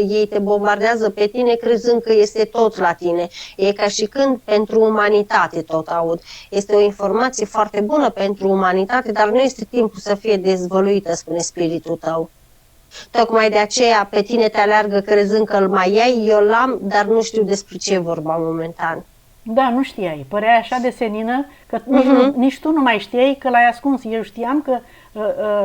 ei te bombardează pe tine crezând că este tot la tine. E ca și când pentru umanitate tot aud. Este o informație foarte bună pentru umanitate, dar nu este timpul să fie dezvăluită, spune spiritul tău. Tocmai de aceea pe tine te aleargă crezând că îl mai ai, eu l-am, dar nu știu despre ce e vorba momentan. Da, nu știai. Părea așa de senină că nici tu nu mai știai că l-ai ascuns. Eu știam că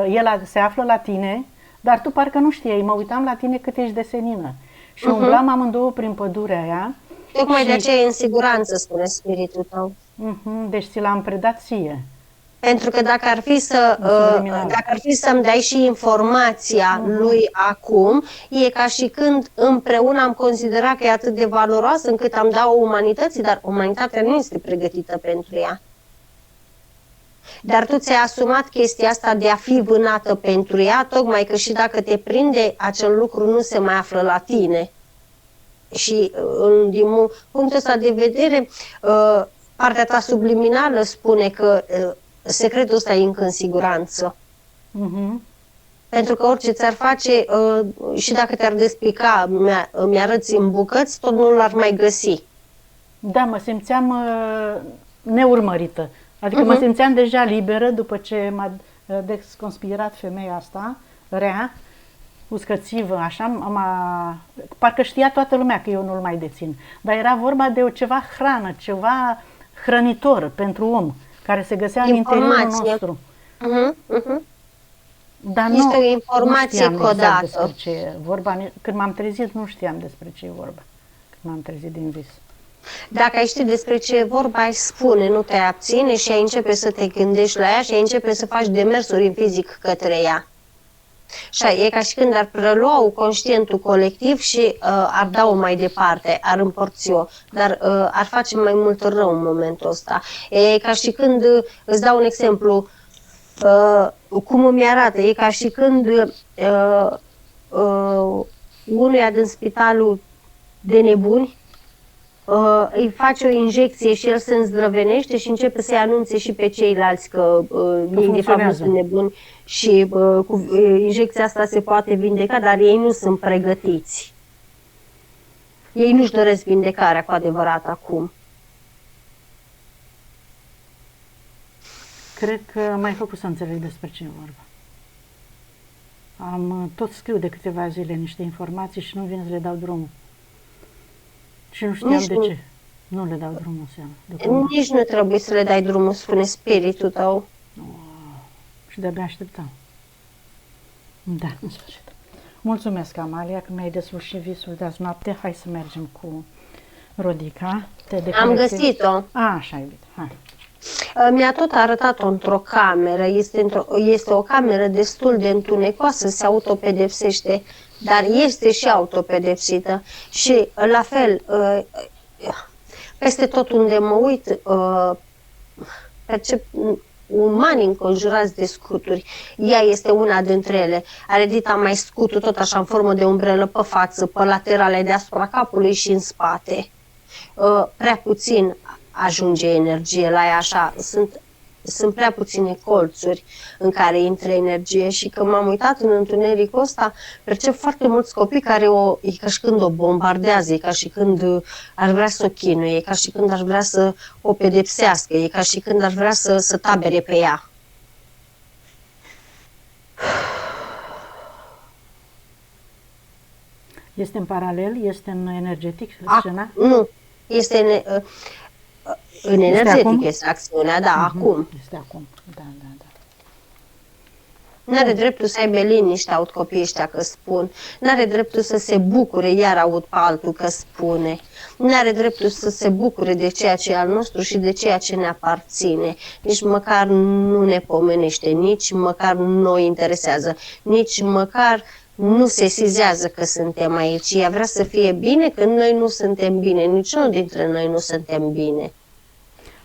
el se află la tine, dar tu parcă nu știai. Mă uitam la tine cât ești de senină. Și umblam amândouă prin pădurea aia. Tocmai de aceea e în siguranță, spune spiritul tău. Deci ți l-am predat ție. Pentru că dacă ar fi să-mi dai și informația lui acum, e ca și când împreună am considerat că e atât de valoroasă încât am dat-o umanității, dar umanitatea nu este pregătită pentru ea. Dar tu ți-ai asumat chestia asta de a fi vânată pentru ea, tocmai că și dacă te prinde, acel lucru nu se mai află la tine. Și din punctul ăsta de vedere, partea ta subliminală spune că secretul ăsta e încă în siguranță. Pentru că orice ți-ar face, și dacă te-ar despica, mi-arăți în bucăți, tot nu l-ar mai găsi. Da, mă simțeam neurmărită. Adică mă simțeam deja liberă după ce m-a desconspirat femeia asta, rea, uscățivă, așa, parcă știa toată lumea că eu nu-l mai dețin. Dar era vorba de ceva hrană, ceva hrănitor pentru om, care se găsea în interiorul nostru. Dar este o informație codată. Despre ce e vorba. Când m-am trezit, nu știam despre ce e vorba. Când m-am trezit din vis. Dacă ai ști despre ce e vorba, ai spune, nu te abține și ai începe să te gândești la ea și ai începe să faci demersuri în fizic către ea. Și e ca și când ar prelua conștientul colectiv și ar da-o mai departe, ar împărți-o, dar ar face mai mult rău în momentul ăsta. E ca și când, îți dau un exemplu, cum îmi arată, e ca și când unuia din spitalul de nebuni îi face o injecție și el se îndrăvenește și începe să-i anunțe și pe ceilalți că ei de fapt nu sunt nebuni și cu injecția asta se poate vindeca, dar ei nu sunt pregătiți. Ei nu-și doresc vindecarea cu adevărat acum. Cred că m-ai făcut să înțeleg despre ce e vorba. Tot scriu de câteva zile niște informații și nu vine să le dau drumul. Și nu știam de ce. Nu le dau drumul seama. Nici nu trebuie să le dai drumul, spune spiritul tău. Și de-abia așteptam. Da, în sfârșit. Mulțumesc, Amalia, că mi-ai deslușit visul de azi noapte. Hai să mergem cu Rodica. Am găsit-o. Așa, iubit. Hai. Mi-a tot arătat-o într-o cameră. Este o cameră destul de întunecoasă, se autopedepsește, dar este și autopedepsită. Și la fel, peste tot unde mă uit, percep umani înconjurați de scuturi. Ea este una dintre ele. Are dita mai scutul tot așa în formă de umbrelă pe față, pe laterale, deasupra capului și în spate. Prea puțin ajunge energie la ea, așa, sunt prea puține colțuri în care intră energie și când m-am uitat în întunericul ăsta, percep foarte mulți copii care e ca și când o bombardează, e ca și când ar vrea să o chinuie, e ca și când ar vrea să o pedepsească, e ca și când ar vrea să tabere pe ea. Este în paralel? Este în energetic scena? Nu, este în energetic este acțiunea, da, acum. Este acum, da. N-are dreptul să aibă liniște, aud copiii ăștia că spun. N-are dreptul să se bucure, iar aud pe altul că spune. N-are dreptul să se bucure de ceea ce e al nostru și de ceea ce ne aparține. Nici măcar nu ne pomenește, nici măcar nu o interesează, nici măcar nu se sizează că suntem aici. Ea vrea să fie bine când noi nu suntem bine, niciunul dintre noi nu suntem bine.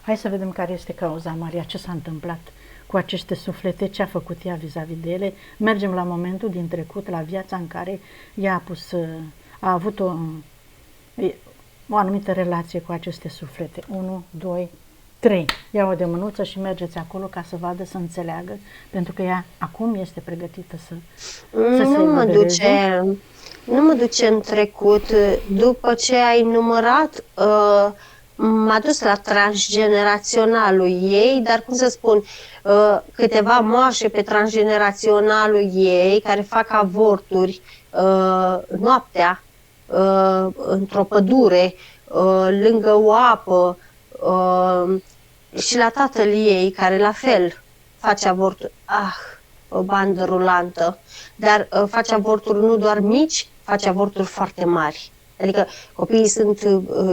Hai să vedem care este cauza, Maria, ce s-a întâmplat cu aceste suflete, ce a făcut ea vis-a-vis de ele. Mergem la momentul din trecut, la viața în care ea a avut o anumită relație cu aceste suflete. 1, 2, 3. Ia-o de mânuță și mergeți acolo ca să vadă, să înțeleagă, pentru că ea acum este pregătită să se nu mă duce. Nu mă duce în trecut. După ce ai numărat, m-a dus la transgeneraționalul ei, dar cum să spun, câteva moașe pe transgeneraționalul ei care fac avorturi noaptea într-o pădure, lângă o apă, și la tatăl ei care la fel face avorturi. O bandă rulantă. Dar face avorturi nu doar mici, face avorturi foarte mari. Adică copiii sunt,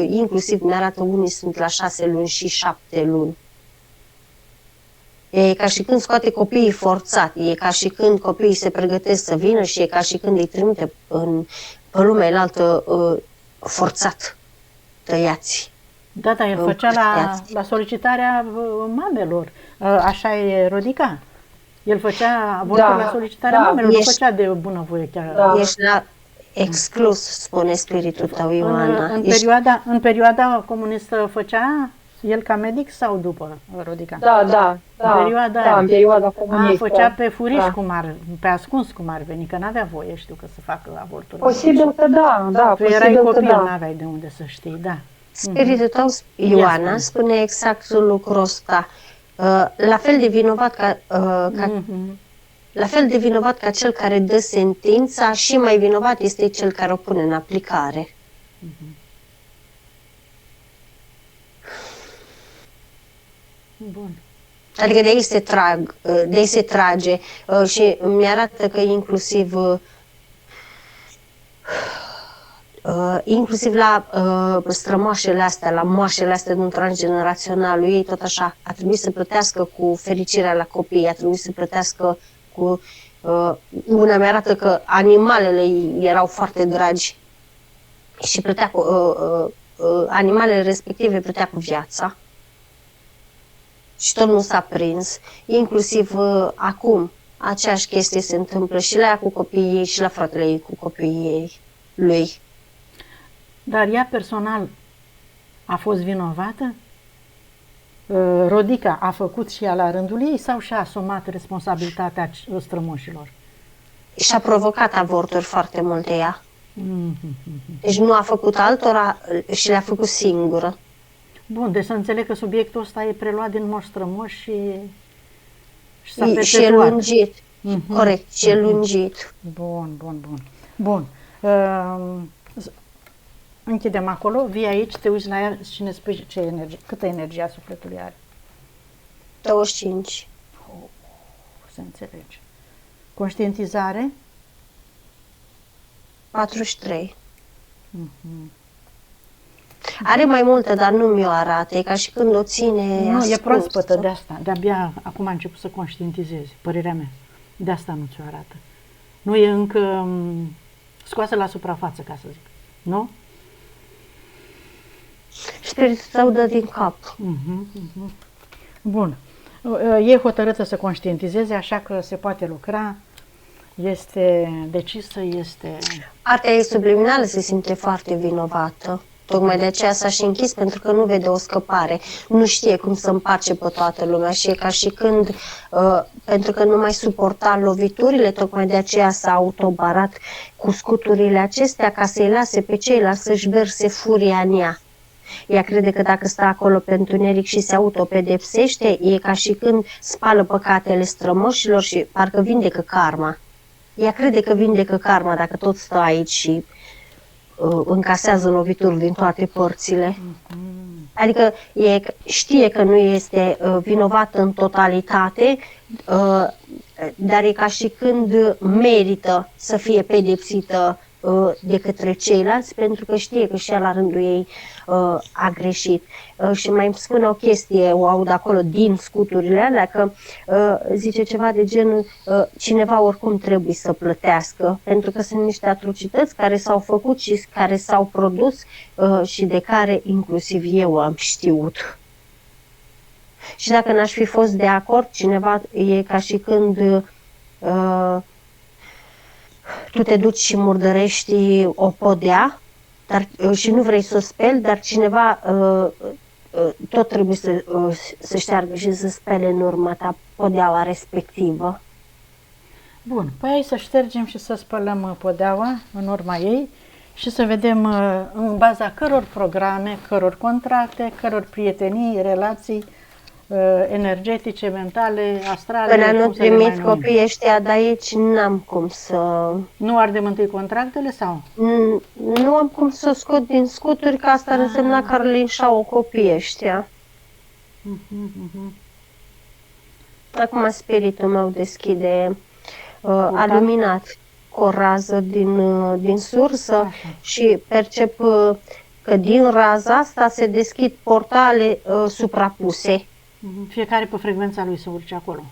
inclusiv mi-arată unii sunt la 6 luni și 7 luni. E ca și când scoate copiii forțat, e ca și când copiii se pregătesc să vină și e ca și când îi trimite pe lumea înaltă forțat, tăiați. Da, el făcea la solicitarea mamelor. Așa e Rodica? El făcea avortul la solicitarea mamelor, nu făcea de bunăvoie chiar. Da. Ești la exclus, spune spiritul tău, Ioana. În perioada comunistă făcea el ca medic sau după, Rodica? Da. În perioada comunistă. Făcea pe furiș, pe ascuns cum ar veni, că n-avea voie, știu, că să facă avortul. Posibil că da. Tu erai copil, n-aveai de unde să știi, da. Spiritul tău, Ioana, spune exact lucrul ăsta. La fel de vinovat ca cel care dă sentința, și mai vinovat este cel care o pune în aplicare. Bun. Adică de aici se trage și mi-arată că inclusiv la strămoașele astea, la moașele astea din transgeneraționalul ei, tot așa, a trebuit să plătească cu fericirea la copii, a trebuit să plătească cu... una mi-arată că animalele erau foarte dragi și plătea cu... animalele respective plătea cu viața. Și tot nu s-a prins. Inclusiv acum, aceeași chestie se întâmplă și la ea cu copiii ei și la fratele ei cu copiii lui. Dar ea personal a fost vinovată? Rodica a făcut și ea la rândul ei sau și-a asumat responsabilitatea strămoșilor? Și-a provocat avorturi foarte multe ea. Deci nu a făcut altora și le-a făcut singură. Bun, deci să înțeleg că subiectul ăsta e preluat din moș strămoș și s-a perpetuat. Și e lungit. Corect, și e lungit. Bun. Închidem acolo, vii aici, te uiți la ea și ne spui câtă energie a sufletului are. 25. Să înțelegi. Conștientizare? 43. Are mai multă, dar nu mi-o arată, e ca și când o ține Nu, e proaspătă de asta, de-abia acum a început să conștientizezi, părerea mea. De asta nu ți-o arată. Nu e încă scoasă la suprafață, ca să zic. Nu? Spiritul tău dă din cap. Bun. E hotărâtă să conștientizeze, așa că se poate lucra. Este decisă, este... Partea ei subliminală se simte foarte vinovată. Tocmai de aceea s-a și închis, pentru că nu vede o scăpare. Nu știe cum să împace pe toată lumea și e ca și când, pentru că nu mai suporta loviturile, tocmai de aceea s-a autobarat cu scuturile acestea ca să-i lase pe ceilalți să-și verse furia în ea. Ea crede că dacă stă acolo pe întuneric și se autopedepsește, e ca și când spală păcatele strămoșilor și parcă vindecă karma. Ea crede că vindecă karma dacă tot stă aici și încasează lovituri din toate părțile. Adică știe că nu este vinovată în totalitate, dar e ca și când merită să fie pedepsită de către ceilalți, pentru că știe că și ea la rândul ei a greșit. Și mai îmi spune o chestie, o aud acolo din scuturile alea, că zice ceva de genul cineva oricum trebuie să plătească, pentru că sunt niște atrocități care s-au făcut și care s-au produs și de care inclusiv eu am știut. Și dacă n-aș fi fost de acord, cineva e ca și când tu te duci și murdărești o podea și nu vrei să o speli, dar cineva tot trebuie să șteargă și să spele în urma ta podeaua respectivă. Bun, păi hai să ștergem și să spălăm podeaua în urma ei și să vedem în baza căror programe, căror contracte, căror prietenii, relații energetice, mentale, astrale. Până nu cum să le mai trimit numim. copiii ăștia de aici, n-am cum să... Nu ardem întâi contractele sau? Nu am cum să scot din scuturi, că asta ar însemna că ar linșau copiii ăștia. Acum spiritul meu deschide, a luminat cu o rază din sursă Așa. și percep că din raza asta se deschid portale suprapuse. Fiecare pe frecvența lui să urce acolo.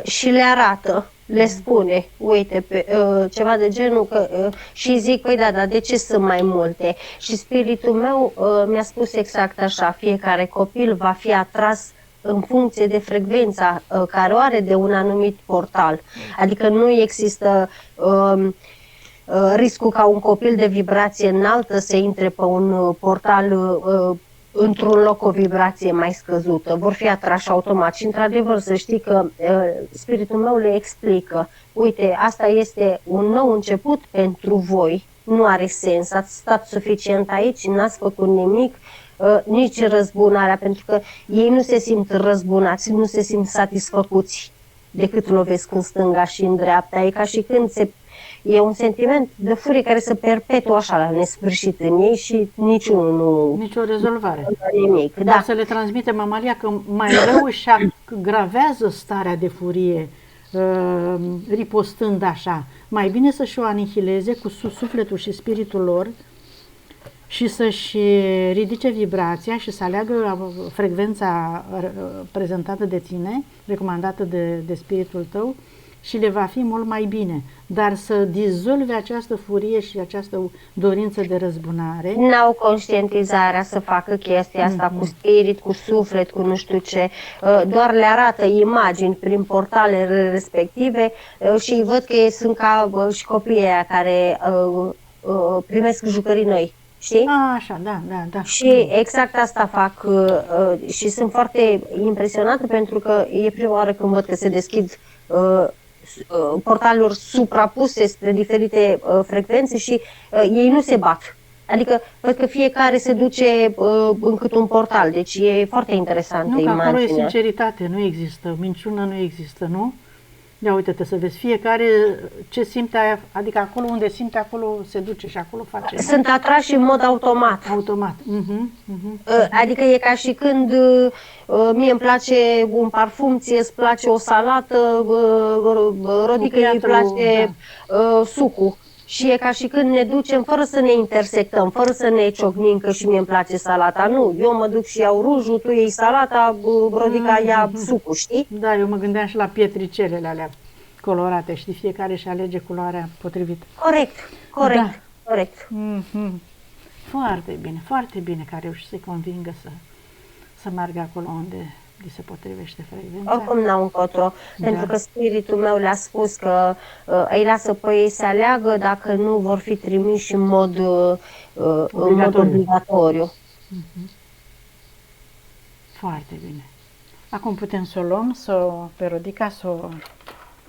Și le arată, le spune, uite, ceva de genul, și zic, păi da, dar de ce sunt mai multe? Și spiritul meu mi-a spus exact așa, fiecare copil va fi atras în funcție de frecvența care o are de un anumit portal. Adică nu există riscul ca un copil de vibrație înaltă să intre pe un portal într-un loc o vibrație mai scăzută. Vor fi atrași automat și, într-adevăr, să știi că spiritul meu le explică. Uite, asta este un nou început pentru voi. Nu are sens. Ați stat suficient aici, n-ați făcut nimic, nici răzbunarea, pentru că ei nu se simt răzbunați, nu se simt satisfăcuți decât lovesc în stânga și în dreapta. E ca și când e un sentiment de furie care se perpetuă așa la nesfârșit în ei și niciunul nu... Nici o rezolvare. Nimic, Dar da. să le transmitem, Amalia, că mai rău își agravează starea de furie, ripostând așa. Mai bine să-și o anihileze cu sufletul și spiritul lor și să-și ridice vibrația și să aleagă frecvența prezentată de tine, recomandată de spiritul tău, și le va fi mult mai bine. Dar să dizolve această furie și această dorință de răzbunare. N-au conștientizarea să facă chestia asta cu spirit, cu suflet, cu nu știu ce. Doar le arată imagini prin portalele respective și îi văd că ei sunt ca și copiii aia care primesc jucării noi. Știi? Așa, da. Și exact asta fac și sunt foarte impresionată pentru că e prima oară când văd că se deschid portaluri suprapuse spre diferite frecvențe și ei nu se bat. Adică văd că fiecare se duce în cât un portal, deci e foarte interesantă Nu, că acolo e imaginea. sinceritate, nu există, minciună nu există, nu? Ia uite-te să vezi, fiecare ce simte, adică acolo unde simte, acolo se duce și acolo face. Sunt atrași în mod automat. Automat. Adică e ca și când mie îmi place un parfum, ție îți place o salată, Rodică îi place sucul. Și e ca și când ne ducem fără să ne intersectăm, fără să ne ciocnim că și mie îmi place salata. Nu, eu mă duc și iau rujul, tu iei salata, Rodica ia sucul, știi? Da, eu mă gândeam și la pietricelele alea colorate, știi, fiecare își alege culoarea potrivită. Corect. Foarte bine că a reușit să-i convingă să meargă acolo unde li se potrivește frecvența. Oricum n-au încotro, pentru că spiritul meu le-a spus că îi lasă pe ei să aleagă dacă nu vor fi trimiși în mod obligatoriu. Foarte bine. Acum putem să o luăm, pe Rodica, să o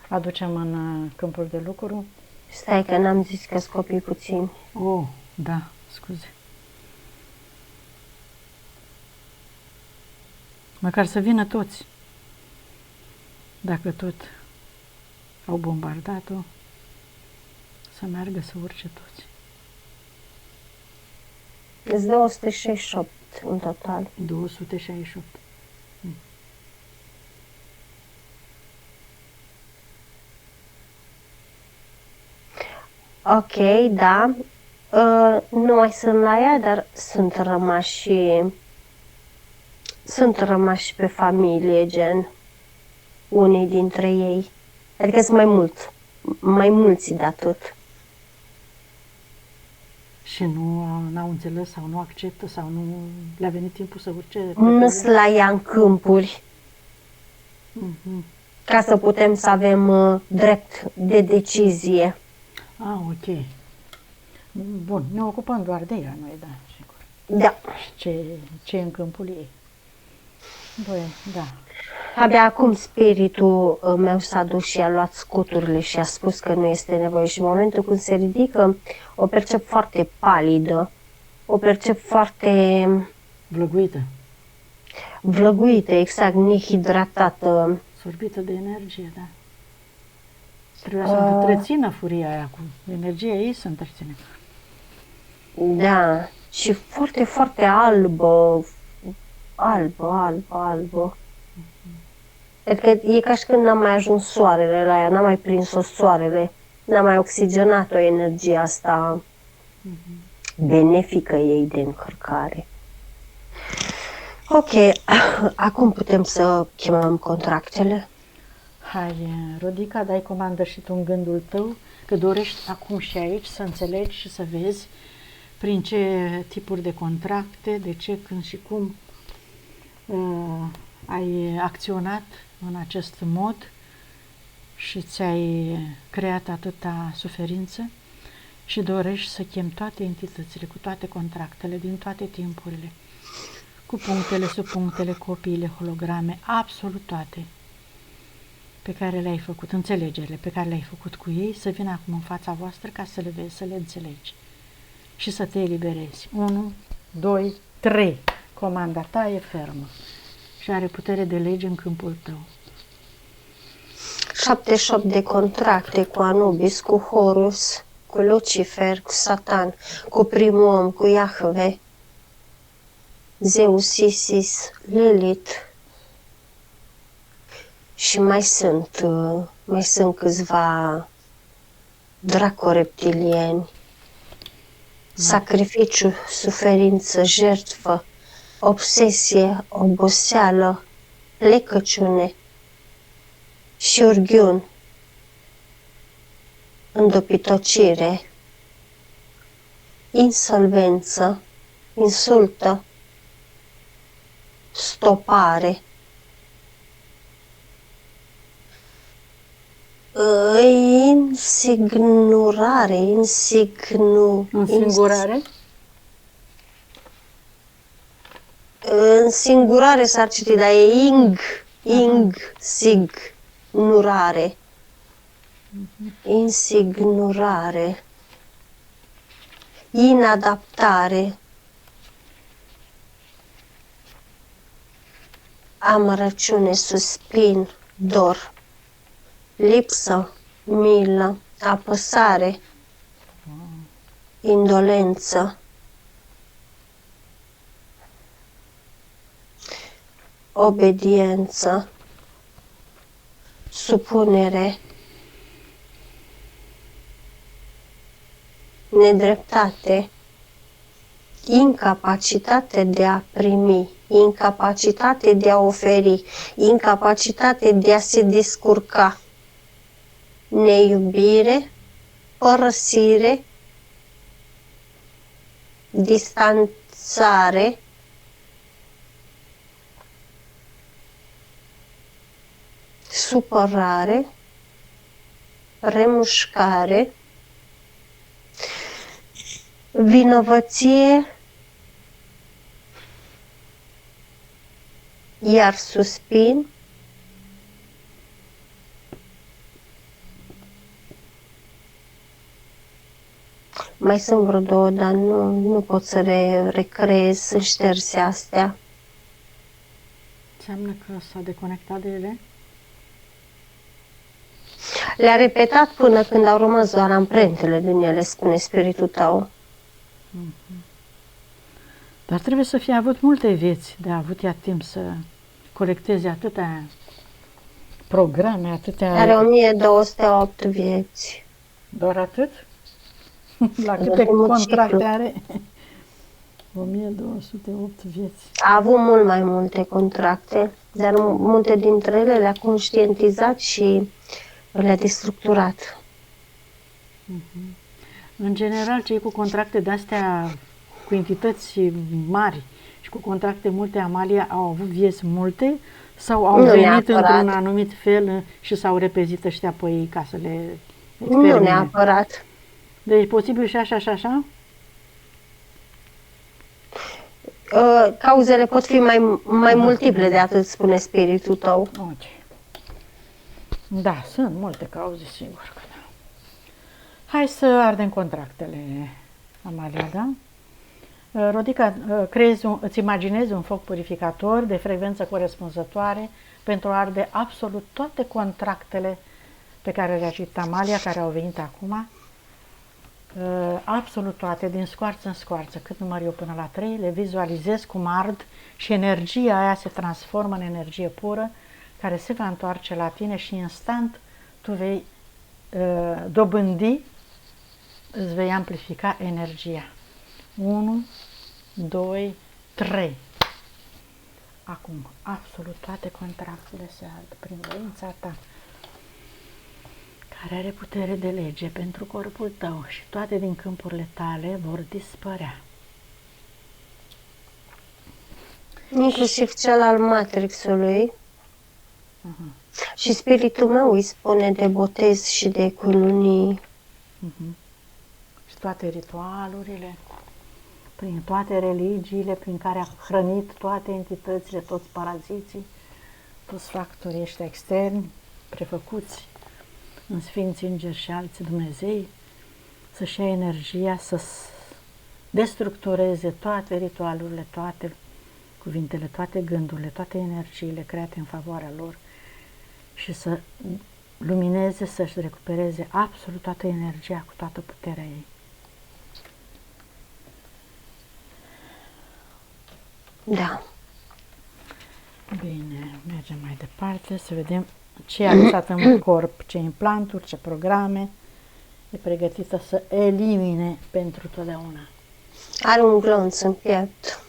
aducem în câmpul de lucru. Stai că n-am zis că scopii puțin. Oh, da, scuze. Măcar să vină toți. Dacă tot au bombardat-o, să meargă să urce toți. Sunt 268 în total. 268. Ok, da. Nu mai sunt la ea, dar sunt rămași pe familie, gen unii dintre ei. Adică sunt mai mulți de atât. Și n-au înțeles sau nu acceptă sau nu le-a venit timpul să urce? Nu sunt la ea în câmpuri. Ca să putem să avem drept de decizie. Ah, ok. Bun, ne ocupăm doar de ea, noi, da, sigur. Da. Ce e în câmpul ei. Băi, da. Abia acum spiritul meu s-a dus și a luat scuturile și a spus că nu este nevoie și în momentul când se ridică o percep foarte palidă, o percep foarte Vlăguită, vlăguită, exact, nehidratată. sorbită de energie, da. Trebuia să întrețină furia aia cu energia ei să întreține. Da, și foarte, foarte albă, albă. Adică e ca și când n-a mai ajuns soarele la ea, n-a mai prins-o soarele, n-a mai oxigenat-o energia asta benefică ei de încărcare. Ok, acum putem să chemăm contractele. Hai, Rodica, dai comandă și tu în gândul tău că dorești acum și aici să înțelegi și să vezi prin ce tipuri de contracte, de ce, când și cum ai acționat în acest mod și ți-ai creat atâta suferință și dorești să chem toate entitățile, cu toate contractele, din toate timpurile, cu punctele, subpunctele, copiile, holograme, absolut toate pe care le-ai făcut, înțelegerile pe care le-ai făcut cu ei, să vină acum în fața voastră ca să le vezi, să le înțelegi și să te eliberezi. 1, 2, 3. Comanda ta e fermă și are putere de lege în câmpul tău. 78 de contracte cu Anubis, cu Horus, cu Lucifer, cu Satan, cu primul om, cu Iahve, Zeus, Isis, Lilith. Și mai sunt câțiva draco-reptilieni, sacrificiu, suferință, jertfă, obsesie, oboseală, plecăciune, șurghiun, îndopitocire, insolvență, insultă, stopare, însigurare, Însingurare s-ar citi, dar e insignurare. Insignurare. Inadaptare. Amărăciune, suspin, dor. Lipsă, milă, apăsare, indolență, obediență, supunere, nedreptate, incapacitate de a primi, incapacitate de a oferi, incapacitate de a se descurca, neiubire, părăsire, distanțare, supărare, remușcare, vinovăție, iar suspin, mai sunt vreo două, dar nu pot să le recreez, să șterse astea. Înseamnă că s-a deconectat de ele? Le-a repetat până când au rămas doar amprentele din ele, spune spiritul tău. Dar trebuie să fie avut multe vieți de a avut ea timp să colecteze atâtea programe, atâtea... Are 1208 vieți. Doar atât? La câte contracte are? 1208 vieți. A avut mult mai multe contracte, dar multe dintre ele le-a conștientizat și le-a destructurat. În general, cei cu contracte de-astea, cu entități mari și cu contracte multe, Amalia, au avut vieți multe sau au venit într-un anumit fel și s-au repezit ăștia apoi ca să le experimene? Nu neapărat. Deci e posibil și așa și așa? cauzele pot fi mai multiple de atât, spune spiritul tău. Ok. Da, sunt multe cauze, sigur că da. Hai să ardem contractele, Amalia, da? Rodica, îți imaginezi un foc purificator de frecvență corespunzătoare pentru a arde absolut toate contractele pe care le-a citit Amalia, care au venit acum, absolut toate, din scoarță în scoarță, cât număr eu până la 3, le vizualizez cum ard și energia aia se transformă în energie pură, care se va întoarce la tine și instant tu vei dobândi, îți vei amplifica energia. 1, 2, 3. Acum, absolut toate contractele se ard prin voința ta, care are putere de lege pentru corpul tău și toate din câmpurile tale vor dispărea. Inclusiv cel al Matrixului. Și spiritul meu îi spune de botez și de cununii. Și toate ritualurile, prin toate religiile, prin care a hrănit toate entitățile, toți paraziții, toți factorii ăștia externi, prefăcuți în sfinți îngeri și alți Dumnezei, să-și ia energia, să destructureze toate ritualurile, toate cuvintele, toate gândurile, toate energiile create în favoarea lor și să lumineze, să-și recupereze absolut toată energia cu toată puterea ei. Da. Bine, mergem mai departe să vedem ce a lăsat în corp, ce implanturi, ce programe e pregătită să elimine pentru totdeauna. Are un glonț în piept.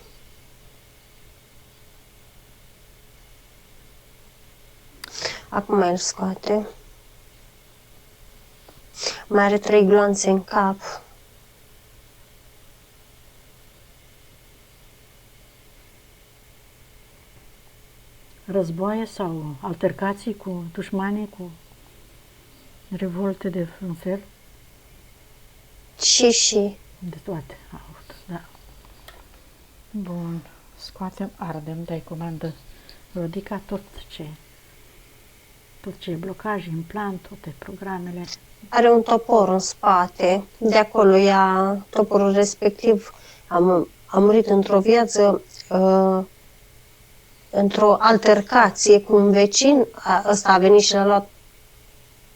Acum îl scoate. Mai are 3 gloanțe în cap. Războaie sau altercații cu dușmanii, cu revolte de un fel? Și. De toate a avut, da. Bun, scoatem, ardem, dai comandă, Rodica, tot ce e blocaj, implant, toate programele. Are un topor în spate. De acolo ia toporul respectiv. A murit într-o viață, într-o altercație cu un vecin. Ăsta a venit și l-a luat,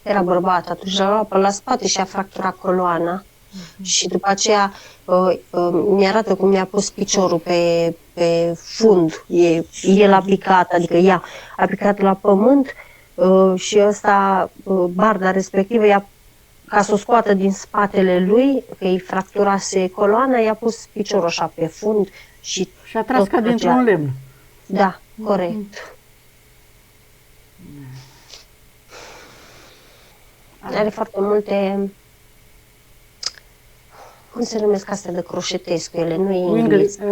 era bărbat atunci, l-a luat pe la spate și a fracturat coloana. Și după aceea mi-arată cum mi-a pus piciorul pe fund. El a picat, adică ea a picat la pământ și ăsta, barda respectivă, ca să o scoată din spatele lui, că îi fracturase coloana, i-a pus piciorul așa pe fund și a tras ca dintr-un lemn. Da, corect. Are foarte multe, cum se numesc astea de croșetesc ele, nu e engleză.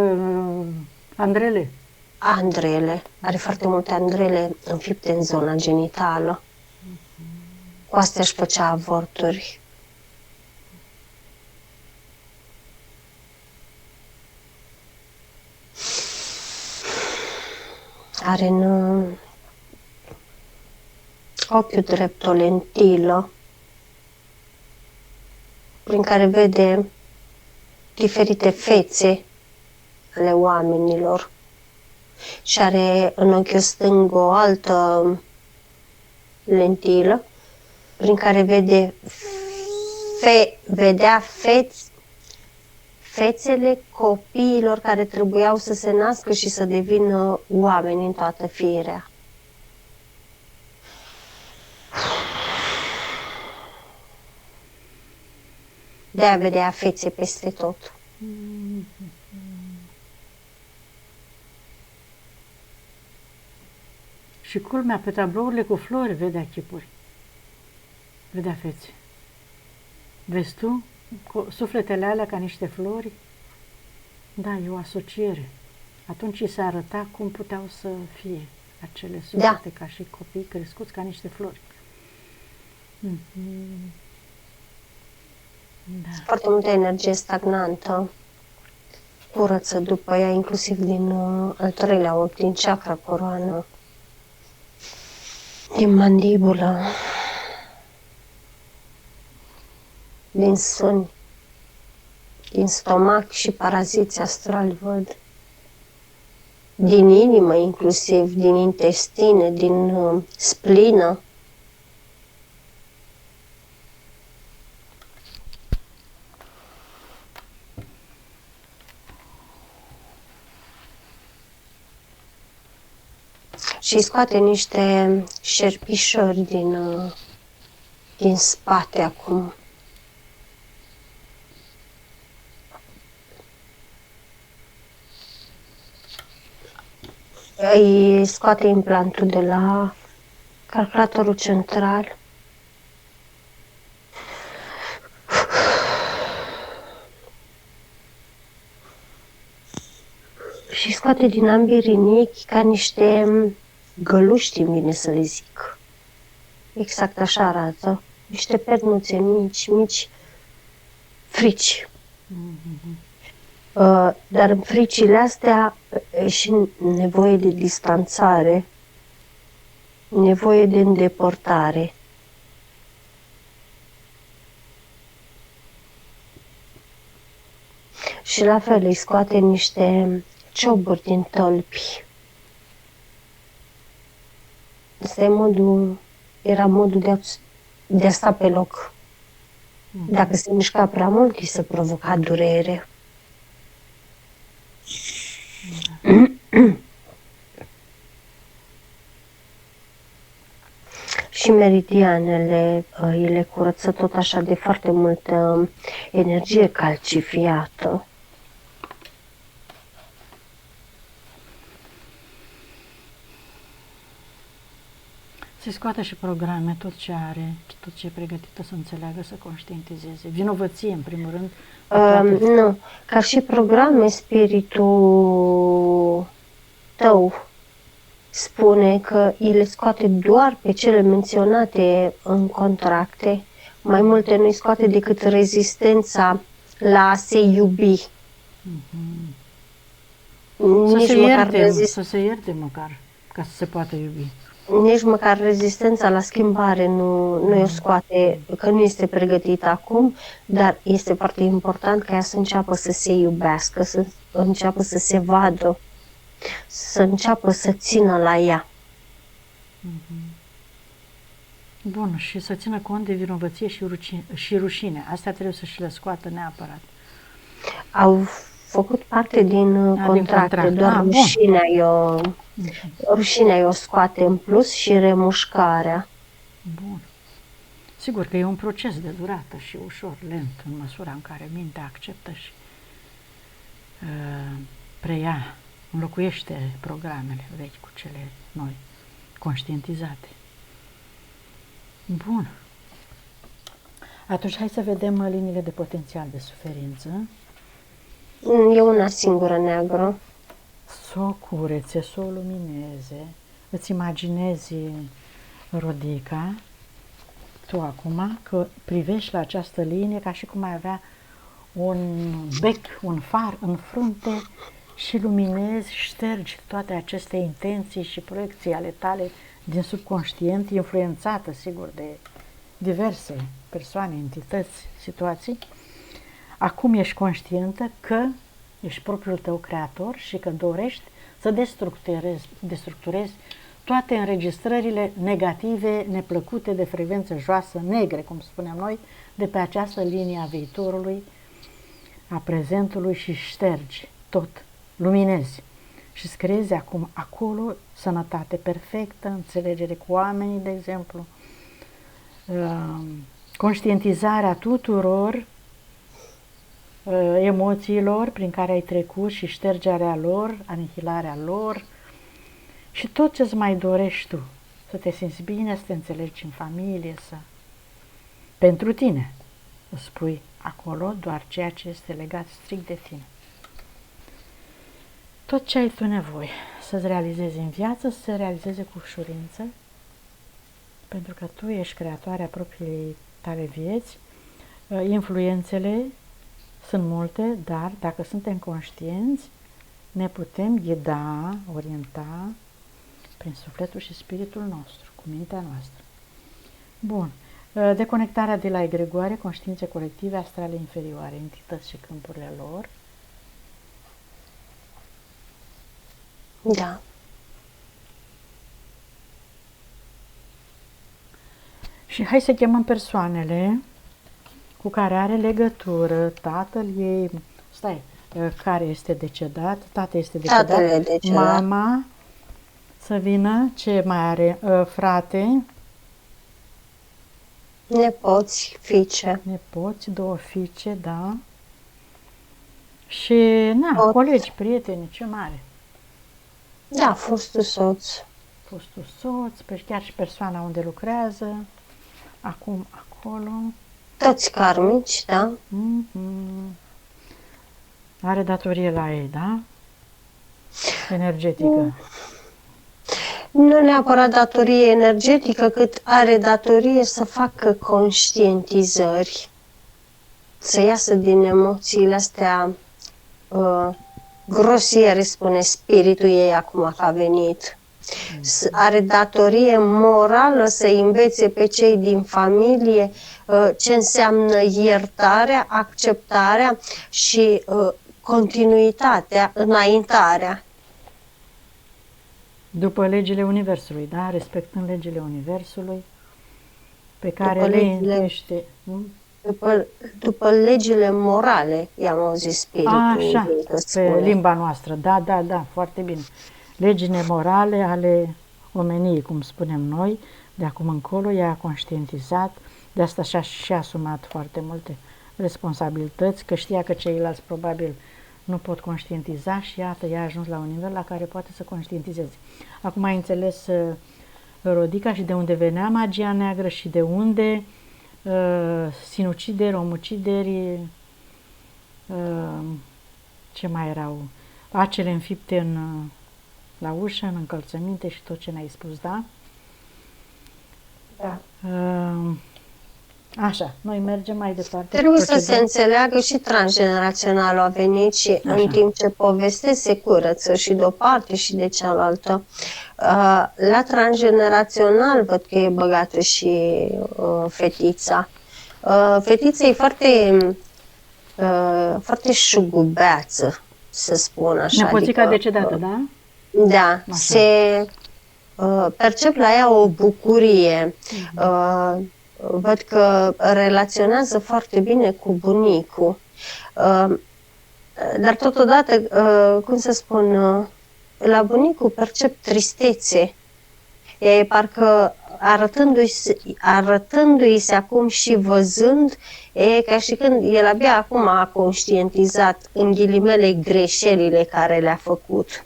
Andrele. Andrele. Are foarte multe andrele înfipte în zona genitală. Cu astea își făcea avorturi. Are în ochiul drept o lentilă prin care vede diferite fețe ale oamenilor și are în ochiul stâng o altă lentilă prin care vedea fețele copiilor care trebuiau să se nască și să devină oameni în toată firea. De-aia vedea fețe peste tot. Și culmea, pe tablourile cu flori vedea chipuri, vedea fețe. Vezi tu sufletele alea ca niște flori? Da, e o asociere. Atunci îi se arăta cum puteau să fie acele suflete, ca și copii crescuți ca niște flori. Da. Foarte multă energie stagnantă. curăță după ea, inclusiv din al treilea ochi, din chakra coroană, din mandibulă, din sâni, din stomac și paraziți astrali văd, din inimă inclusiv, din intestine, din splină. Și scoate niște șerpișori din spate acum. Îi scoate implantul de la calculatorul central. Și scoate din ambii rinichi ca niște găluști, îmi vine să le zic. Exact așa arată. Niște pernuțe mici, mici frici. Dar în fricile astea e și nevoie de distanțare, nevoie de îndepărtare. Și la fel îi scoate niște cioburi din tălpi. Asta era modul de a sta pe loc. Dacă se mișca prea mult, îi se provoca durere. Și meridianele îi le curăță tot așa de foarte multă energie calcifiată. Se scoate și programe, tot ce are, tot ce e pregătită să înțeleagă, să conștientizeze. Vinovăție, în primul rând. Nu, ca și programe, spiritul tău spune că îi le scoate doar pe cele menționate în contracte. Mai multe nu îi scoate decât rezistența la a se iubi. Să se ierte măcar, ca să se poată iubi. Nici măcar rezistența la schimbare nu o scoate, că nu este pregătită acum, dar este foarte important ca ea să înceapă să se iubească, să înceapă să se vadă, să înceapă să țină la ea. Bun, și să țină cont de vinovăție și rușine. Astea trebuie să și le scoată neapărat. Au făcut parte din contracte, doar rușinea o scoate în plus și remușcarea. Bun. Sigur că e un proces de durată și ușor, lent, în măsura în care mintea acceptă și preia, înlocuiește programele vechi cu cele noi, conștientizate. Bun. Atunci hai să vedem liniile de potențial de suferință. E una singură neagră. Să o curețe, să o lumineze. Îți imaginezi, Rodica, tu acum, că privești la această linie ca și cum ai avea un bec, un far în frunte și luminezi, ștergi toate aceste intenții și proiecții ale tale din subconștient, influențată, sigur, de diverse persoane, entități, situații. Acum ești conștientă că ești propriul tău creator și că dorești să destructurezi toate înregistrările negative, neplăcute, de frecvență joasă, negre, cum spuneam noi, de pe această linie a viitorului, a prezentului și ștergi tot, luminezi și îți creezi acum acolo sănătate perfectă, înțelegere cu oamenii, de exemplu, conștientizarea tuturor emoțiilor prin care ai trecut și ștergerea lor, anihilarea lor și tot ce-ți mai dorești tu, să te simți bine, să te înțelegi în familie, pentru tine îți spui acolo doar ceea ce este legat strict de tine. Tot ce ai tu nevoie să-ți realizezi în viață, să se realizeze cu ușurință, pentru că tu ești creatoarea propriei tale vieți, influențele Sunt multe, dar dacă suntem conștienți, ne putem ghida, orienta prin sufletul și spiritul nostru, cu mintea noastră. Bun. Deconectarea de la egregoare, conștiințe colective, astrale inferioare, entități și câmpurile lor. Da. Și hai să chemăm persoanele cu care are legătură, tatăl ei, care este decedat, tatăl este decedat, Tatăl e decedat. mama să vină, ce mai are, frate, Nepoți, fiice. nepoți, 2 fiice, da, și, colegi, prieteni, ce mare. Da, fostul soț. Fostul soț, chiar și persoana unde lucrează, acum acolo. Toți karmici, da? Are datorie la ei, da? Energetică. Nu neapărat datorie energetică, cât are datorie să facă conștientizări, să iasă din emoțiile astea grosiere, spune spiritul ei acum că a venit. Are datorie morală să învețe pe cei din familie ce înseamnă iertarea, acceptarea și continuitatea, înaintarea. După legile Universului, da? Respectând legile Universului pe care le învește. După legile morale, i-am auzit spiritul. Așa, pe limba noastră, da, foarte bine. Legile morale ale omeniei, cum spunem noi, de acum încolo ea a conștientizat, de asta și-a asumat foarte multe responsabilități, că știa că ceilalți probabil nu pot conștientiza și iată, ea a ajuns la un nivel la care poate să conștientizeze. Acum ai înțeles, Rodica, și de unde venea magia neagră și de unde sinucideri, omucideri, ce mai erau, acele înfipte la ușă, în încălțăminte și tot ce ne-ai spus, da? Da. Așa, noi mergem mai departe. Trebuie să se înțeleagă și transgeneraționalul a venit și în timp ce povestesc se curăță și de o parte și de cealaltă. La transgenerațional văd că e băgată și fetița. Fetița e foarte șugubeață, să spun așa. Nepoțica decedată, da? Da, așa. Se percep la ea o bucurie. Văd că relaționează foarte bine cu bunicul. Dar totodată, cum să spun, la bunicul percep tristețe. E parcă arătându-i se acum și văzând, e ca și când el abia acum a conștientizat, în ghilimele, greșelile care le-a făcut.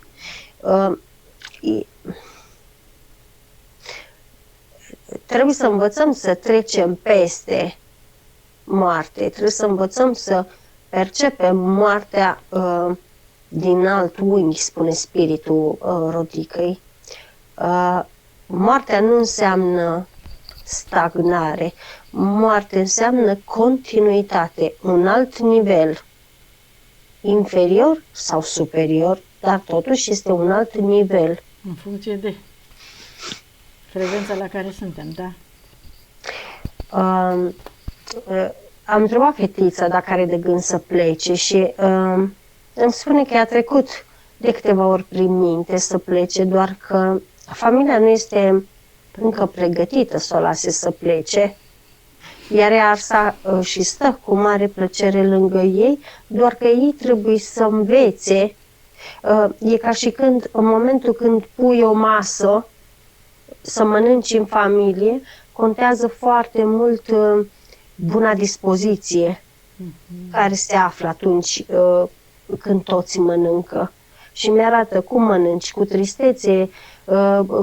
Trebuie să învățăm să trecem peste moarte, trebuie să învățăm să percepem moartea din alt unghi, spune spiritul Rodicăi. Moartea nu înseamnă stagnare, moartea înseamnă continuitate, un alt nivel, inferior sau superior, dar totuși este un alt nivel. În funcție de frecvența la care suntem, da? Am întrebat fetița dacă are de gând să plece și îmi spune că a trecut de câteva ori prin minte să plece, doar că familia nu este încă pregătită să o lase să plece, iar ea și stă cu mare plăcere lângă ei, doar că ei trebuie să învețe. E ca și când, în momentul când pui o masă să mănânci în familie, contează foarte mult buna dispoziție care se află atunci când toți mănâncă. Și mi-arată cum mănânci, cu tristețe,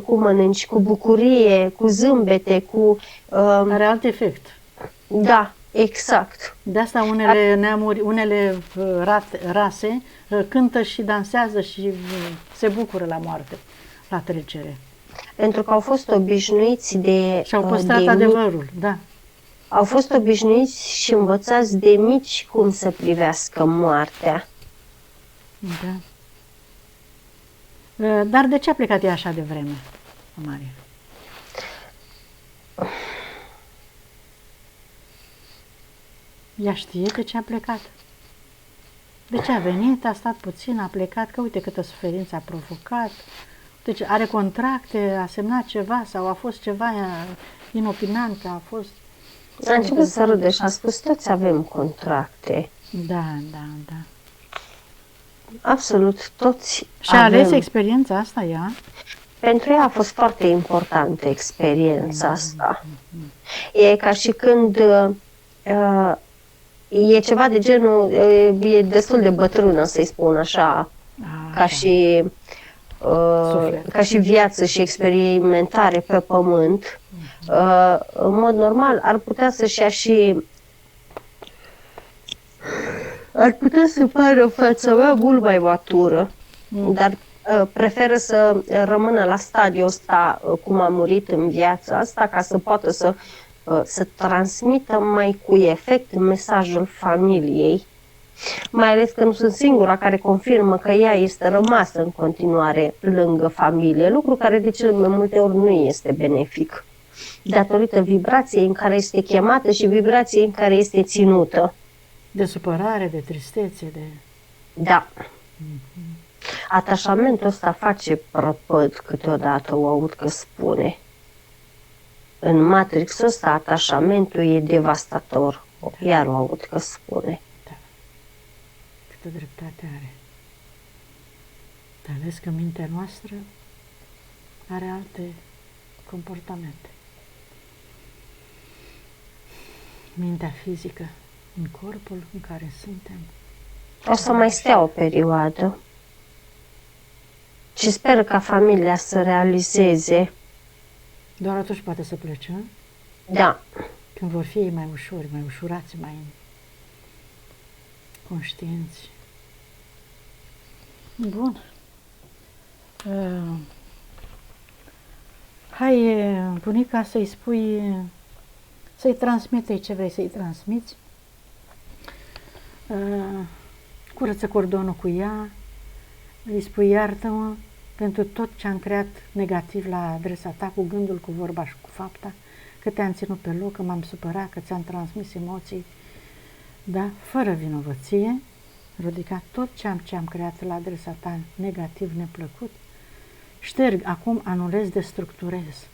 cum mănânci, cu bucurie, cu zâmbete, cu... Are alt efect. Da, exact. De asta unele neamuri, unele rase cântă și dansează și se bucură la moarte, la trecere. Pentru că au fost obișnuiți de... Și-au păstrat adevărul, da. Au fost obișnuiți și învățați de mici cum să privească moartea. Da. Dar de ce a plecat ea așa de vreme, Maria? Ea știe de ce a plecat. De ce a venit, a stat puțin, a plecat, că uite câtă suferință a provocat. Deci are contracte, a semnat ceva sau a fost ceva inopinant, a fost... A început să râde și a spus, toți avem contracte. Da, da, da. Absolut, toți Și a ales experiența asta ea? Pentru ea a fost foarte importantă experiența asta. E ca și când e ceva de genul, e destul de bătrână, să-i spun așa, ca și viață și experimentare pe pământ. În mod normal ar putea să-și ia și... Ar putea să pară fața mea mult mai matură, dar preferă să rămână la stadiul ăsta cum a murit în viața asta, ca să poată să transmită mai cu efect mesajul familiei. Mai ales că nu sunt singura care confirmă că ea este rămasă în continuare lângă familie, lucru care de cele mai multe ori nu este benefic, datorită vibrației în care este chemată și vibrației în care este ținută. De supărare, de tristețe, de... Da. Atașamentul ăsta face prăpăd câteodată, o aud că spune. În Matrixul ăsta atașamentul e devastator, iar o aud că spune. Da. Câtă dreptate are. Dar vezi că mintea noastră are alte comportamente. Mintea fizică în corpul în care suntem. O să mai stea o perioadă și sper ca familia să realizeze. Doar atunci poate să plece, nu? Da. Când vor fi ei mai ușori, mai ușurați, mai conștienți. Bun. Hai, bunica, să-i spui, să-i transmite ce vrei să-i transmiți. Curăță cordonul cu ea, îi spui iartă-mă pentru tot ce am creat negativ la adresa ta, cu gândul, cu vorba și cu fapta, că te-am ținut pe loc, că m-am supărat, că ți-am transmis emoții, da, fără vinovăție, Rodica, tot ce am creat la adresa ta negativ, neplăcut, șterg, acum anulez, destructurez,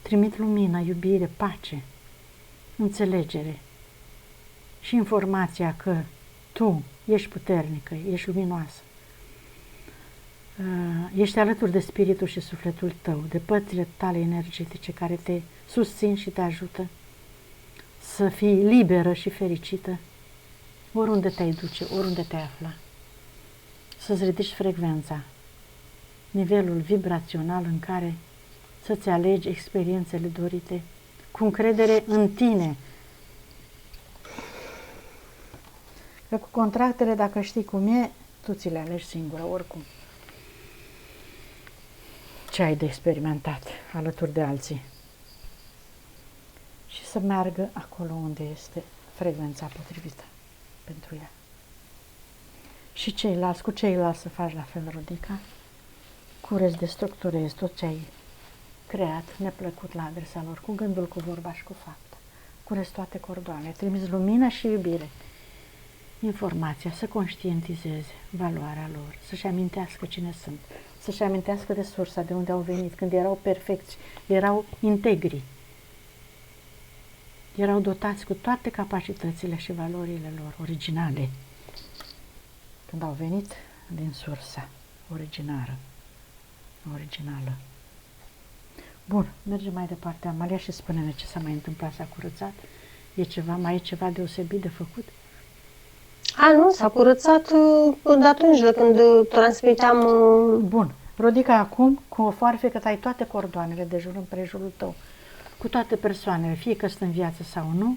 trimit lumină, iubire, pace, înțelegere și informația că tu ești puternică, ești luminoasă, ești alături de spiritul și sufletul tău, de părțile tale energetice care te susțin și te ajută să fii liberă și fericită oriunde te-ai duce, oriunde te afla. Să-ți ridici frecvența, nivelul vibrațional în care să-ți alegi experiențele dorite cu încredere în tine. Că cu contractele, dacă știi cum e, tu ți le alegi singură, oricum. Ce ai de experimentat alături de alții. Și să meargă acolo unde este frecvența potrivită pentru ea. Și ceilalți, cu ceilalți să faci la fel, Rodica. Curăți, destructurezi tot ce ai creat neplăcut la adresa lor, cu gândul, cu vorba și cu fapta. Curăți toate cordoanele, trimiți lumină și iubire. Informația, să conștientizeze valoarea lor, să-și amintească cine sunt, să-și amintească de sursa, de unde au venit, când erau perfecți, erau integri, erau dotați cu toate capacitățile și valorile lor originale, când au venit din sursa originală. Bun, mergem mai departe, Amalia, și spune-ne ce s-a mai întâmplat, s-a curățat, mai e ceva deosebit de făcut? Nu, s-a curățat de atunci, de când transmiteam... Bun. Rodica, acum, cu o foarfecă, ai toate cordoanele de jur împrejurul tău, cu toate persoanele, fie că sunt în viață sau nu,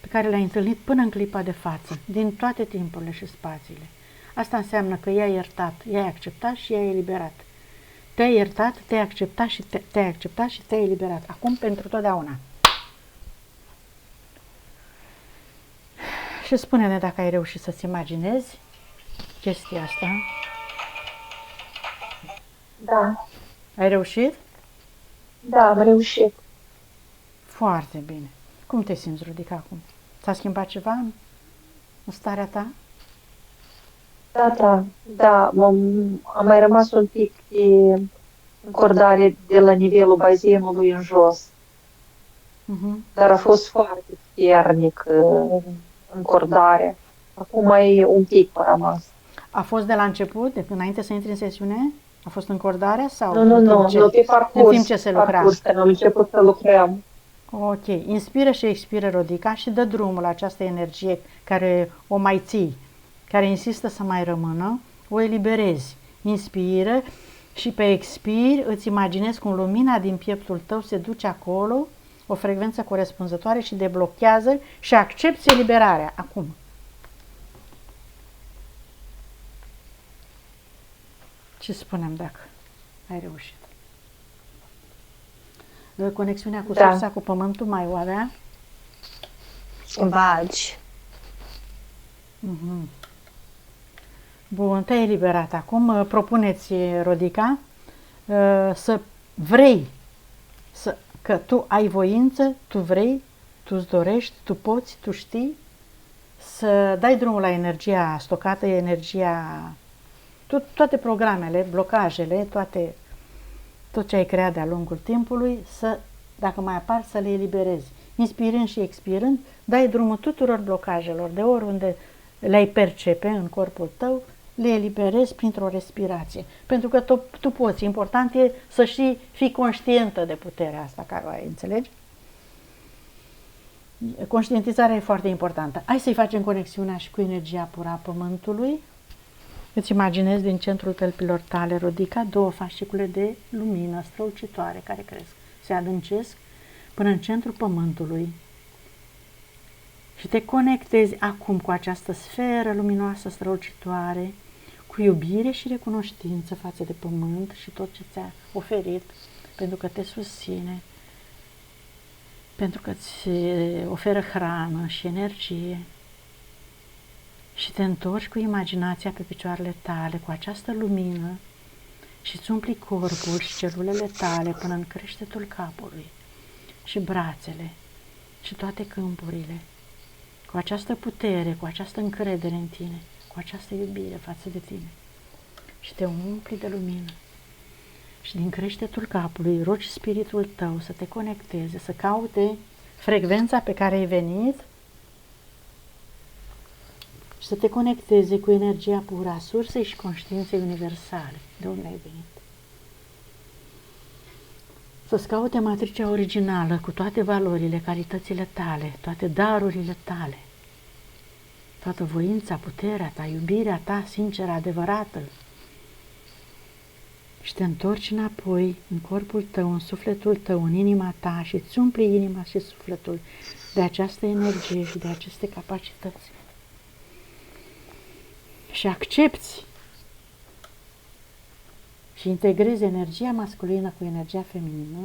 pe care le-ai întâlnit până în clipa de față, din toate timpurile și spațiile. Asta înseamnă că i-ai iertat, i-ai acceptat și i-ai eliberat. Te-ai iertat, te-ai acceptat și te-ai eliberat. Acum, pentru totdeauna. Și spune-ne dacă ai reușit să-ți imaginezi chestia asta. Da, Ai reușit? da, am reușit. Foarte bine. Cum te simți, Rodica, acum? S-a schimbat ceva în starea ta? Da, am mai rămas un pic de încordare de la nivelul bazinului în jos, dar a fost foarte puternic încordarea. Acum mai un pic a rămas. A fost de la început, de înainte să intri în sesiune? A fost încordarea sau Nu, pe parcurs. în timp ce se lucra? Parcurs, când am început să lucrăm. Ok. Inspiră și expiră, Rodica, și dă drumul la această energie care o mai ții, care insistă să mai rămână, o eliberezi. Inspiră și pe expir îți imaginezi cum lumina din pieptul tău se duce acolo, o frecvență corespunzătoare și deblochează și accepți eliberarea acum. Ce spunem dacă ai reușit? Conexiunea cu sursa, cu pământul mai o avea? Vagi. Bun, te-ai eliberat acum. Propuneți, Rodica, să vrei, că tu ai voință, tu vrei, tu îți dorești, tu poți, tu știi, să dai drumul la energia stocată, energia, toate programele, blocajele, tot ce ai creat de-a lungul timpului, dacă mai apar, să le eliberezi. Inspirând și expirând, dai drumul tuturor blocajelor, de oriunde le-ai percepe în corpul tău, le eliberezi printr-o respirație. Pentru că tu poți. Important e să fii conștientă de puterea asta care o ai, înțelegi? Conștientizarea e foarte importantă. Hai să-i facem conexiunea și cu energia pură a Pământului. Îți imaginezi din centrul tălpilor tale, Rodica, două fascicule de lumină strălucitoare care cresc, se adâncesc până în centrul Pământului. Și te conectezi acum cu această sferă luminoasă strălucitoare, cu iubire și recunoștință față de Pământ și tot ce ți-a oferit, pentru că te susține, pentru că îți oferă hrană și energie. Și te întorci cu imaginația pe picioarele tale, cu această lumină, și îți umpli corpul și celulele tale până în creștetul capului și brațele și toate câmpurile, cu această putere, cu această încredere în tine, cu această iubire față de tine. Și te umpli de lumină. Și din creștetul capului rogi spiritul tău să te conecteze, să caute frecvența pe care ai venit și să te conecteze cu energia pură a sursei și conștiinței universale, de unde ai venit. Să-ți caute matricea originală cu toate valorile, calitățile tale, toate darurile tale, toată voința, puterea ta, iubirea ta sinceră, adevărată. Și te întorci înapoi în corpul tău, în sufletul tău, în inima ta și îți umpli inima și sufletul de această energie și de aceste capacități. Și accepți și integrezi energia masculină cu energia feminină,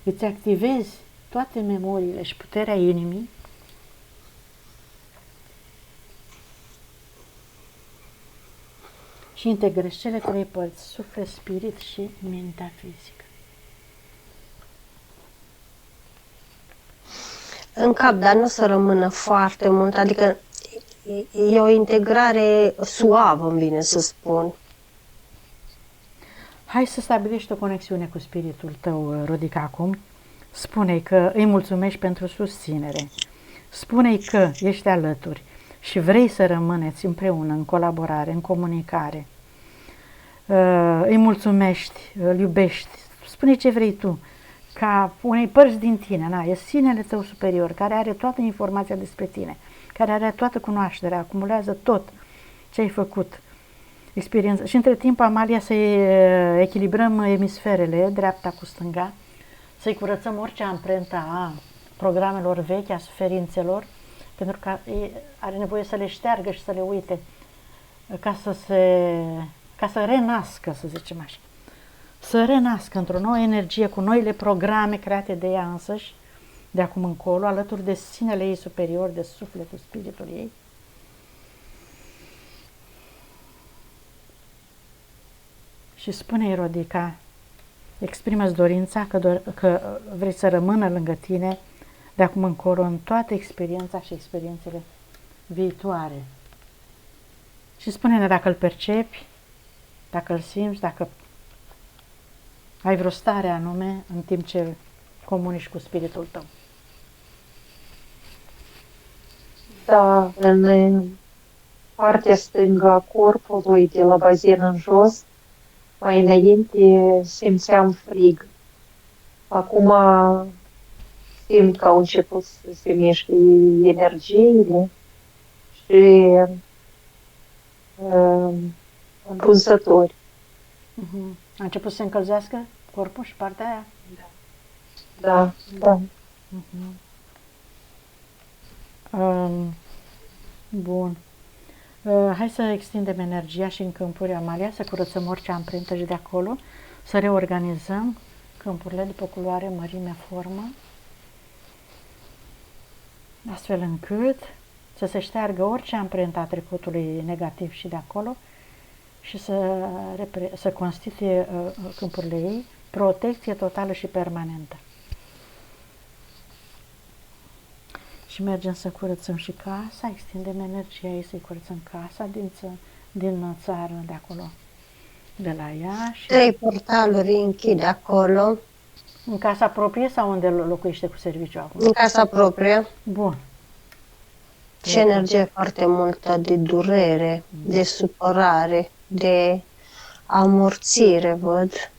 îți activezi toate memoriile și puterea inimii și integrezi cele trei părți, suflet, spirit și mintea fizică. În cap, dar nu o să rămână foarte mult, adică e o integrare suavă, îmi vine să spun. Hai să stabilești o conexiune cu spiritul tău, Rodica, acum. Spune-i că îi mulțumești pentru susținere. Spune-i că ești alături și vrei să rămâneți împreună, în colaborare, în comunicare. Îi mulțumești, îl iubești. Spune ce vrei tu, ca unei părți din tine. E sinele tău superior, care are toată informația despre tine, care are toată cunoașterea, acumulează tot ce ai făcut. Experiență. Și între timp, Amalia, să-i echilibrăm emisferele, dreapta cu stânga, să-i curățăm orice amprentă a programelor vechi, a suferințelor, pentru că are nevoie să le șteargă și să le uite, ca să renască, să zicem așa. Să renască într-o nouă energie, cu noile programe create de ea însăși, de acum încolo, alături de sinele ei superior, de sufletul, spiritul ei, Și spune Rodica, exprimă-ți dorința că vrei să rămână lângă tine de acum încolo în toată experiența și experiențele viitoare. Și spune-ne dacă îl percepi, dacă îl simți, dacă ai vreo stare anume în timp ce comunici cu spiritul tău. Da, în partea stângă a corpului, de la bazen în jos, mai înainte simțeam frig. Acum simt că au început să se miște energiile și împunsători. A început să se încălzească corpul și partea aia? Da, da. Bun. Hai să extindem energia și în câmpuri, Amalia, să curățăm orice amprentă și de acolo, să reorganizăm câmpurile după culoare, mărime, formă, astfel încât să se șteargă orice amprentă a trecutului negativ și de acolo și să constituie câmpurile ei protecție totală și permanentă. Și mergem să curățăm și casa, extindem energia ei, să-i curățăm casa din țară, de acolo, de la ea. Și 3 portaluri închide acolo. în casa proprie sau unde locuiește cu serviciu acum? În casa proprie. Bun. Și energie foarte multă de durere, de supărare, de amorțire, văd,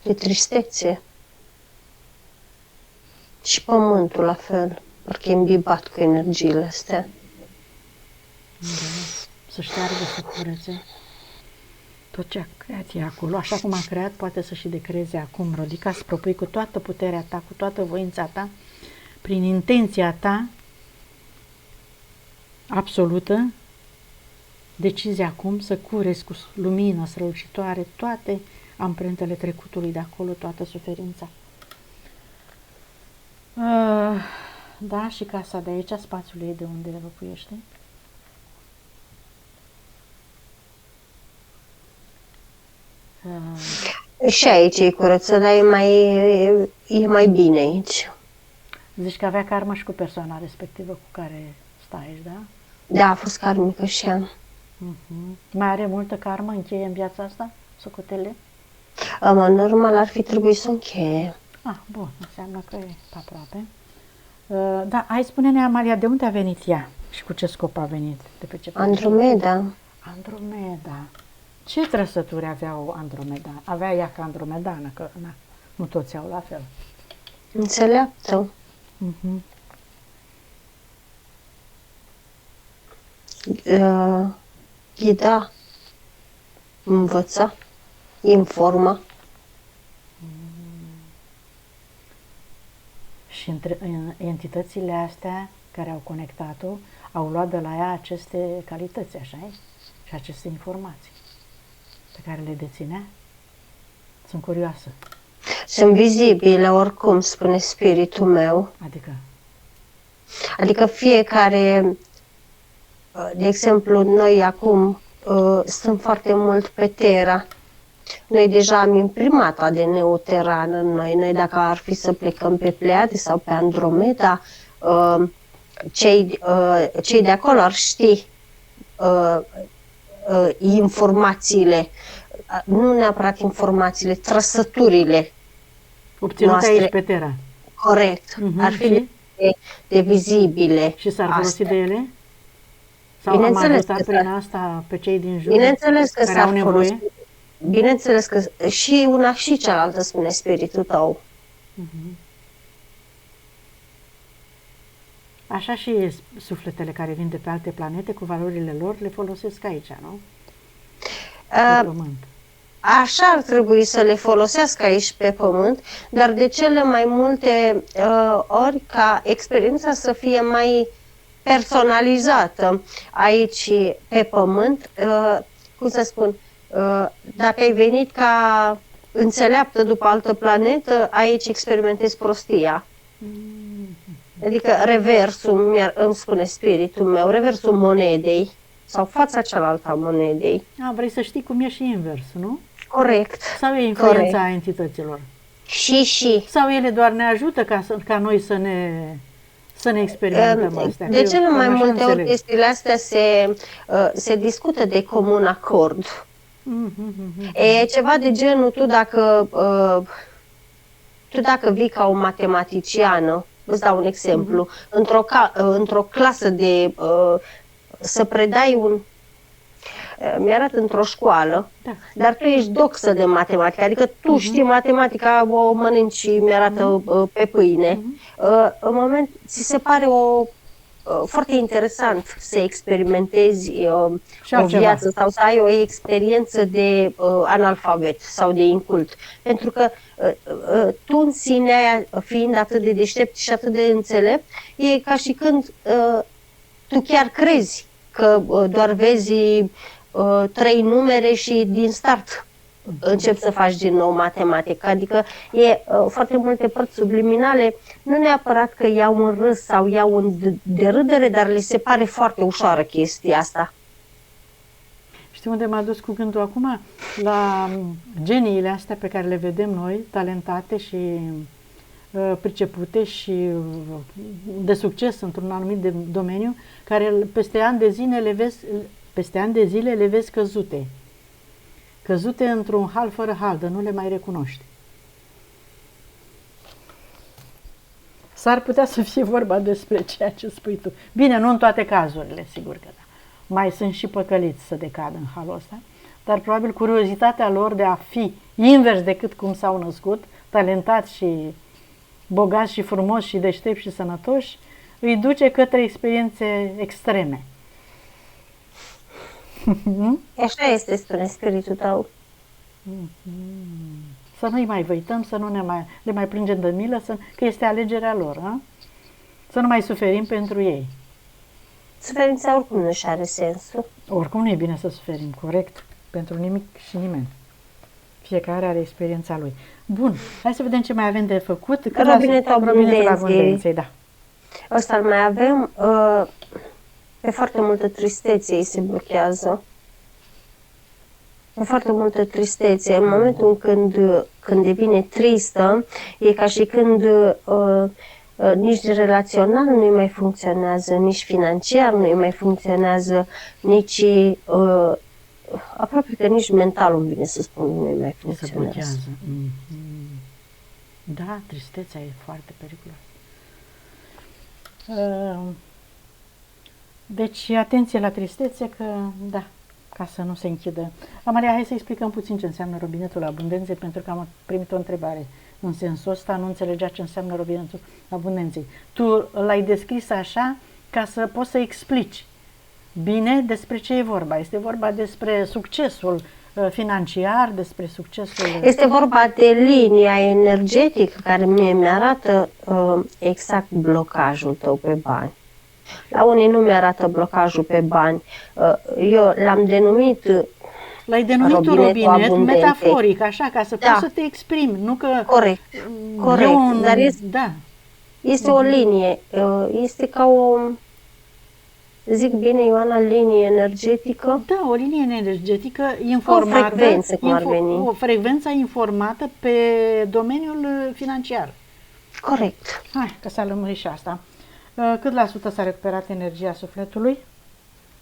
de tristețe. Și pământul la fel, parcă e imbibat cu energiile astea. Da. Să șteargă, să curățe tot ce a creat ea acolo. Așa cum a creat, poate să și decreze acum. Rodica, să propui cu toată puterea ta, cu toată voința ta, prin intenția ta absolută, decizi acum să curezi cu lumină strălucitoare toate amprentele trecutului de acolo, toată suferința. Da, și casa de aici, spațiul ei de unde locuiește. Și aici e curăță, dar e mai bine aici. Zici că avea karmă și cu persoana respectivă cu care stai aici, da? Da, a fost karmică și ea. Mai are multă karmă, încheie în viața asta, socotele? Normal ar fi trebuit să încheie. Bun, înseamnă că e pe aproape. Da, hai spune-ne, Amalia, de unde a venit ea și cu ce scop a venit? De pe ce Andromeda. Andromeda. Ce trăsături avea o Andromeda? Avea ea ca andromedană, că nu toți au la fel. Înțeleaptă. Ghida, învăța, informa. Și entitățile astea care au conectat-o au luat de la ea aceste calități, așa e? Și aceste informații pe care le deținea. Sunt curioasă. Sunt vizibile oricum, spune spiritul meu. Adică fiecare, de exemplu, noi acum stăm foarte mult pe Terra. Noi deja am imprimat ADN-ul teran în noi. Noi dacă ar fi să plecăm pe Pleiade sau pe Andromeda, cei de acolo ar ști informațiile, nu neapărat informațiile, trăsăturile obținute aici pe Terra. Corect. Ar fi de vizibile. Și s-ar folosi de ele? Sau am ajutat prin asta pe cei din jur? Bineînțeles că s-ar folosi. Bineînțeles că și una și cealaltă, spune spiritul tău. Așa și sufletele care vin de pe alte planete, cu valorile lor, le folosesc aici, nu? Pe Pământ. Așa ar trebui să le folosească aici pe Pământ, dar de cele mai multe ori ca experiența să fie mai personalizată aici pe Pământ. Cum să spun, dacă ai venit ca înțeleaptă după altă planetă, aici experimentezi prostia. Adică reversul, îmi spune spiritul meu, reversul monedei. sau fața cealaltă a monedei. Vrei să știi cum e și invers, nu? Corect. Sau e influența Corect. entităților? Și. Sau ele doar ne ajută ca noi să ne experimentăm astea? De cele Eu mai așa multe ori înțeleg. chestiile astea se discută de comun acord. E ceva de genul, tu dacă vii ca o matematiciană, îți dau un exemplu, într-o clasă să predai mi-arată într-o școală, Da. dar tu ești doxă de matematică, adică tu știi matematica, o mănânci și mi-arată pe pâine. În moment, ți se pare foarte interesant să experimentezi o viață sau să ai o experiență de analfabet sau de incult. Pentru că tu în sine, fiind atât de deștept și atât de înțelept, e ca și când tu chiar crezi că doar vezi 3 numere și din start începi să faci din nou matematică. Adică e foarte multe părți subliminale, nu neapărat că iau un râs sau iau un de râdere, dar le se pare foarte ușoară chestia asta. Știi unde m-a dus cu gândul acum? La geniile astea pe care le vedem noi, talentate și pricepute și de succes într-un anumit domeniu, care peste ani de zile le vezi căzute într-un hal fără haldă, nu le mai recunoști. S-ar putea să fie vorba despre ceea ce spui tu. Bine, nu în toate cazurile, sigur că da. Mai sunt și păcăliți să decadă în halul ăsta, dar probabil curiozitatea lor de a fi invers decât cum s-au născut, talentați și bogați și frumoși și deștepți și sănătoși, îi duce către experiențe extreme. Așa este, spune spiritul tău. Să nu-i mai văităm, să nu le mai plângem de milă, că este alegerea lor. A? Să nu mai suferim pentru ei. Suferința oricum nu-și are sensul. Oricum nu e bine să suferim, corect, pentru nimic și nimeni. Fiecare are experiența lui. Bun, hai să vedem ce mai avem de făcut. Robinetul abundenței. Da. Ăsta îl mai avem. Pe foarte multă tristețe îi se blochează. Pe foarte multă tristețe. În momentul când devine tristă, e ca și când nici relațional nu mai funcționează, nici financiar nu mai funcționează, nici aproape că nici mentalul, bine să spun, nu mai funcționează. Da, tristețea e foarte periculoasă. Deci, atenție la tristețe, că da, ca să nu se închidă. Amalia, hai să explicăm puțin ce înseamnă robinetul abundenței, pentru că am primit o întrebare în sensul ăsta, nu înțelegea ce înseamnă robinetul abundenței. Tu l-ai descris așa ca să poți să explici bine despre ce e vorba. Este vorba despre succesul financiar, despre succesul... Este vorba de linia energetică care mie mi-arată exact blocajul tău pe bani. La unii nu mi-arată blocajul pe bani. Eu l-am denumit... L-ai denumit un robinet metaforic, așa, ca să poți să te exprimi, nu că... Corect, dar este o linie, este ca o... Zic bine, Ioana, linie energetică? Da, o linie energetică informată... O frecvență, cum ar veni. O frecvență informată pe domeniul financiar. Corect. Hai, că s-a lămurit și asta. Cât la sută s-a recuperat energia sufletului?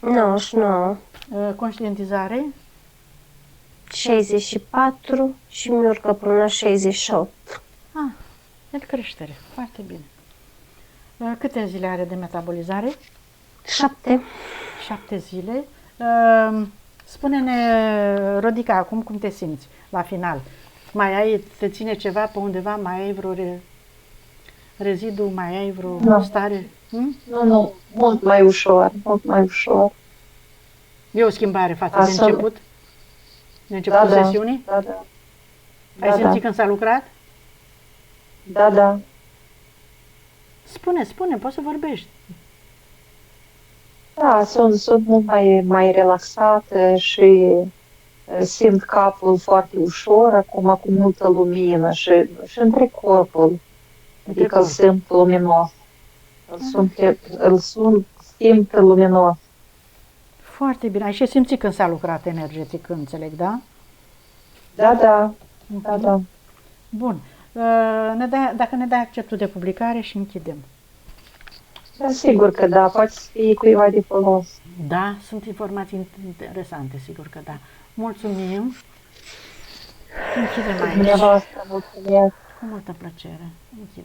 99. Conștientizare? 64 și mi urcă până la 68. El creștere. Foarte bine. Câte zile are de metabolizare? 7. 7 zile. Spune-ne, Rodica, acum cum te simți la final? Te ține ceva pe undeva? Mai ai vreo rezidu? Mai ai vreo stare? Nu, mult mai ușor, mult mai ușor. E o schimbare față de început? De începutul sesiunii? Da. Ai simțit când s-a lucrat? Da. Spune, poți să vorbești. Da, sunt mult mai relaxată și simt capul foarte ușor, acum cu multă lumină și întreg corpul. Adică îl simt luminos. Îl simt luminos. Foarte bine. Ai și simțit când s-a lucrat energetic, înțeleg, da? Da. Bun. Dacă ne dai acceptul de publicare și închidem. Da, sigur că da, poate să fie cuiva de folos. Da, sunt informații interesante, sigur că da. Mulțumim. Închidem aici. Dumneavoastră, mulțumesc. Cu multă plăcere. Închidem.